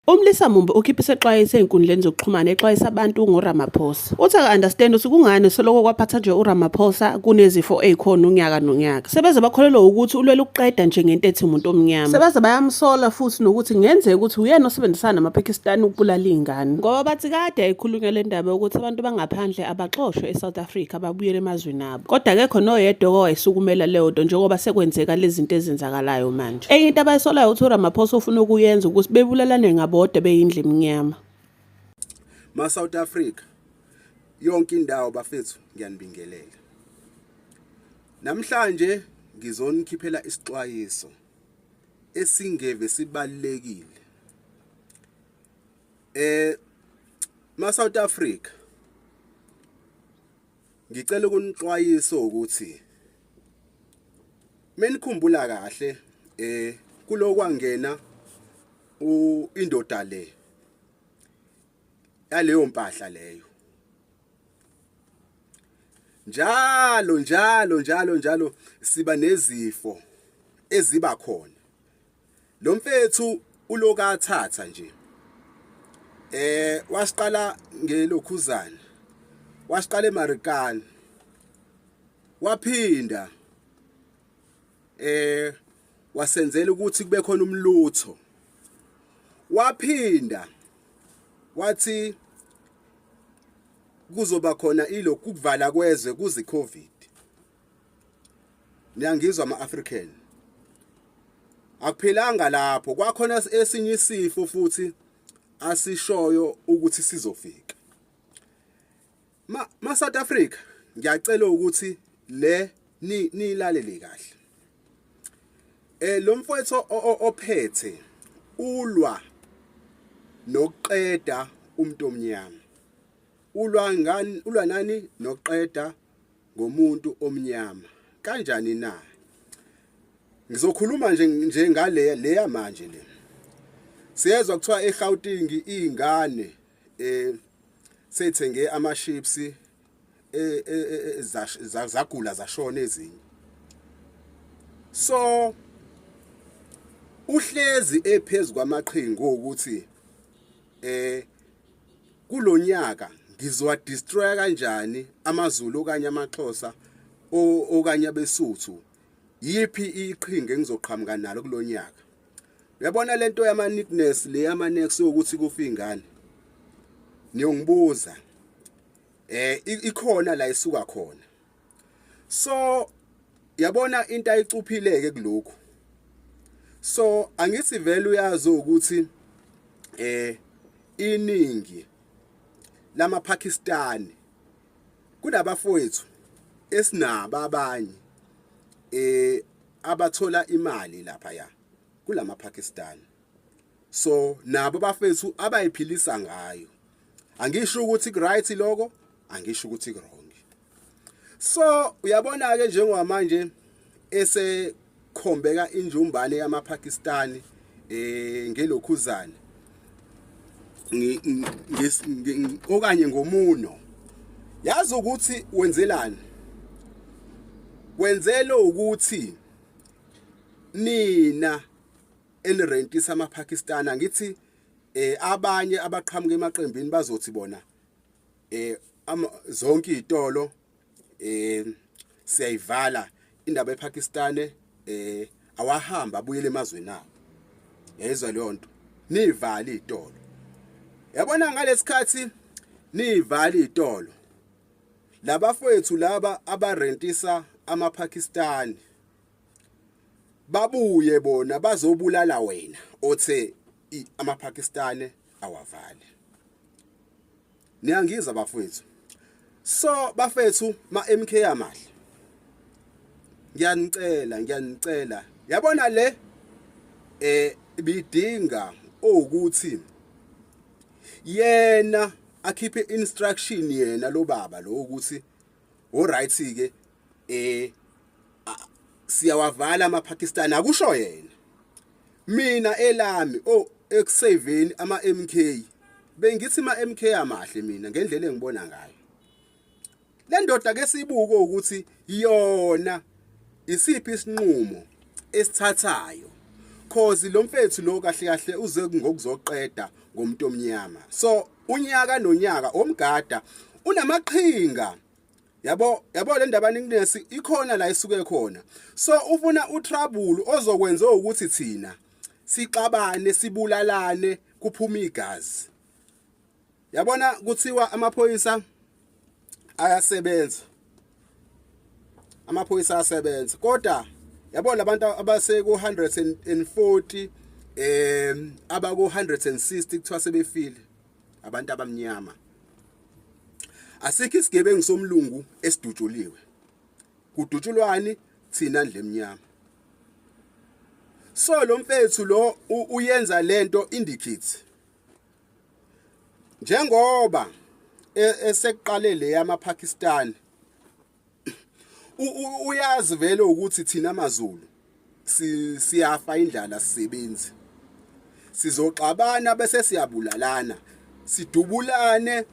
Umlisa Mumbe ukhiphe isexwayiso einkundleni zokuxhumana exwayisa abantu ngoRamaphosa. Uthi aka-understand ukuthi kungani soloko kwaphatha nje uRamaphosa kunezifo ezikhona unyaka nonyaka. Sebeze bakholelwa ukuthi ulwela ukuqeda nje ngento ethi umuntu omnyama. Sebeze bayamsola futhi nokuthi kungenzeka ukuthi uyena osebenzisana namaPakistan ukubulala izingane. Ngoba bathi kade ayikhulunywa le ndaba ukuthi abantu bangaphandle abaxoshwe eSouth Africa babuyele emazweni abo. Kodwa akekho noyedwa owayesukumela leyo nto njengoba sekwenzeka lezi zinto ezenzakalayo manje. Enye into abayisolayo ukuthi uRamaphosa ufuna ukuyenza ukuthi bebulalane ngabo bodwa beyindle eminyama. South Africa yonke indawo bafethu ngiyanibingelela. Namhlanje ngizonikhiphela isixwayiso esingeve sibalekile. South Africa ngicela ukunixwayiso ukuthi menikhumbula kahle kulokwangena indoda le yaleyo mpahla leyo njalo siba nezifo eziba khona. Lo mfethu ulokathatha nje wasiqala ngelokhuzana, wasiqala eMarikana, waphinda wasenzela ukuthi kube khona umlutho, waphinda wathi kuzoba khona ilokhu kuvala kwezwe kuze iCovid. Niyangizwa ama-African. Akuphelanga lapho, kwakhona esinye isifo futhi asishoyo ukuthi sizofika. South Africa ngiyacela ukuthi le nilalele kahle. Lo mfowethu ophethe ulwa nokuqeda umuntu omnyama. Ulwa nani nokuqeda ngomuntu omnyama. Kanjani na? Ngizokhuluma nje ngale leya manje le. Siyezwa kuthiwa eGauteng izingane sethenge ama-chips zagula zashona ezinye. So uhlezi ephezulu kwamaqhingo ukuthi kulonyaka ngizowa destroy kanjani amaZulu okanye amaXhosa okanye abeSuthu. Yipi iqhinga engizoqhamuka nalo kulonyaka. Uyabona lento yama nickness le yama next ukuthi kufa ingane. Niyongibuza ikhona la isuka khona. So yabona into ayicuphileke kulokho. So angithi vele uyazi ukuthi iningi lamaPakistani kunabafowethu esinabo abanye abathola imali lapha ya kulamaPakistani. So nabo bafethu abayiphilisa ngayo. Angisho ukuthi right lokho, angisho ukuthi wrong. So uyabona ke njengoba manje esekhombeka injumbane yamaPakistani ngelokhuzana okanye ngomuno. Yazi ukuthi wenzelani? Wenzela ukuthi nina enirentisa amaPakistani ngithi abanye abaqhamuka emaqembini bazothi bona zonke izitolo siyayivala indaba ePakistani awahamba abuyele emazweni abo. Yezwa leyo nto, nivala izitolo. Yabona ngalesikhathi nivala izitolo, labafowethu laba abarentisa amaPakistani babuye bona bazobulala wena othe amaPakistani awavale. Niyangiza bafowethu. So bafethu ma-MK amahle, ngiyanicela yabona le bidinga ukuthi yena akhiphe instruction yena lo baba lo ukuthi alright ke siyawavala amaPakistani. Akusho yena, mina elami ekusaveni ama-MK bengithi ma-MK amahle mina ngendlela engibona ngayo. Le ndoda ke sibuke ukuthi yona isiphi isinqumo esithathayo cause lo mfethu lo kahle kahle uze ngokuzoqeda ngomuntu omnyama. So unyaka nonyaka omgada unamaqhinga. Yabo le ndaba ninginesi ikhona la isuke khona. So ufuna uTrouble ozokwenza ukuthi thina sixabane sibulalane kuphuma igazi. Yabona kuthiwa amaphoyisa ayasebenza. Amaphoyisa ayasebenza. Kodwa yabo labantu abase ku 140 abaku 160 kuthiwa sebefile abantu abamnyama. Asikho isigebengu somlungu esidutshuliwe. Kudutshulwani thina ndle emnyama. So lo mfethu lo uyenza lento indicate. Njengoba esekuqale le yamaPakistan uyazi vele ukuthi thina amaZulu siyafa indlala sisebenzi. Sizoxabana bese siyabulalana. Sidubulane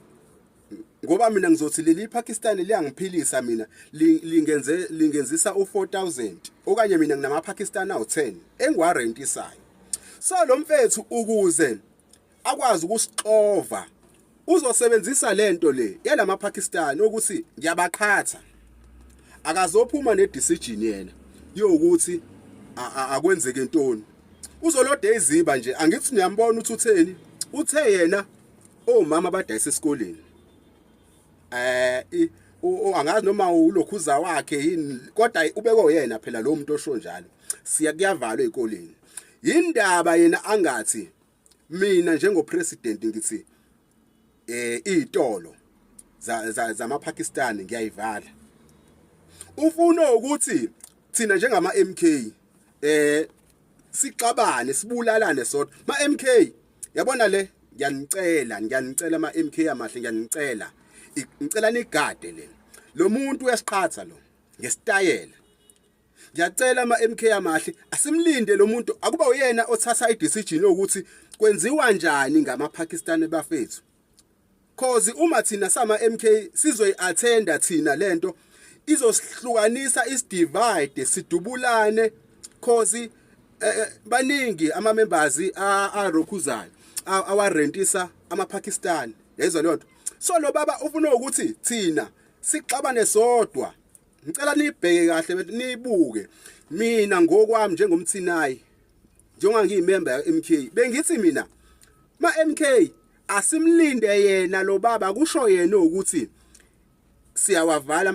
ngoba mina ngizothi leli Pakistan liyangiphilisa mina lingenzisa u4000 okanye mina nginamaPakistan awu10 engwarentisayo. So lo mfethu ukuze akwazi ukusixova uzosebenzisa lento le yalamaPakistan ukuthi ngiyabaqhatha akazophuma nedecision yena yokuthi akwenzeke intoni uzolode iziba nje angithi niyambona ukuthi utheni uthe yena omama abadayisa esikoleni angazi noma ulokhuza wakhe yini kodwa ubekwe yena phela lo muntu osho njalo kuyavalwa ezikoleni indaba yena angathi mina njengopresident ngithi izitolo zamaPakistan ngiyayivala ufuna ukuthi thina njengama MK sixabane sibulalane sodwa ma MK yabona le ngiyanicela ama MK amahle ngiyanicela ngicela nigade le lo muntu uyasiqhatha lo ngesitayela ngiyacela ama MK amahle asimlinde lo muntu akuba uyena othatha idecision yokuthi kwenziwa njani ngamaPakistan bafethu cause uma thina sama MK sizoyiattenda thina lento izosihlukanisa isidivide sidubulane cause baningi ama members aRokuzana awarentisa amaPakistan yezwa lonto so lo baba ufuna ukuthi thina sixabane sodwa ngicela nibheke kahle nibuke mina ngokwami njengomthinayi njengoba ngiyimember ya MK bengithi mina ma MK asimlinde yena lo baba kusho yena ukuthi siyawavala